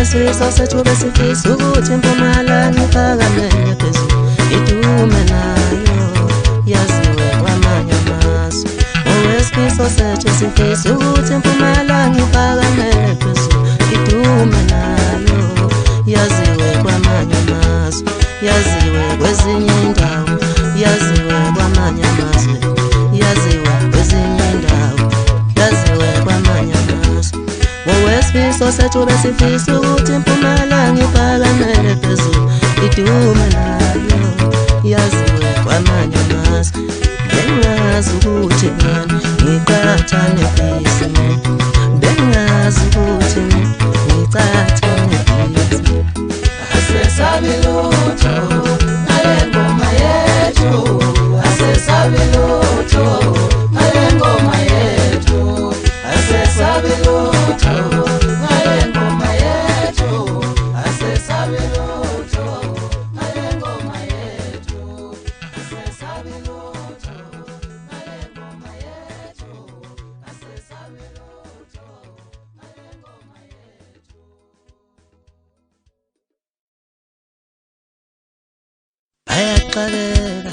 Sisa sethu besifisa ukuthi impumalanga iphakamele phezulu idume nayo yaziwe kwamanye amazwe. Ngokwesifiso sethu sifisa ukuthi impumalanga iphakamele phezulu idume nayo yaziwe yaziwe kwezinye indawo, yaziwe kwamanye amazwe, yaziwe kwezinye indawo, yaziwe kwamanye amazwe. Ngokwesifiso sethu besifisa ukuthi iMpumalanga iphakamele phezulu, idume nayo, yaziwe kwamanye amazwe. Bengazi ukuthi ngani ngiqhathane nebhizi, bengazi ukuthi ngiqhathane nebhizi. Asesabi lutho ngale ngoma yethu, asesabi lutho ngale ngoma yethu, asesabi lutho ngale ngoma yethu, asesabi lutho ngale ngoma yethu, asesabi lutho ngale ngoma yethu, asesabi lutho ngale ngoma yethu. Ayaqaleka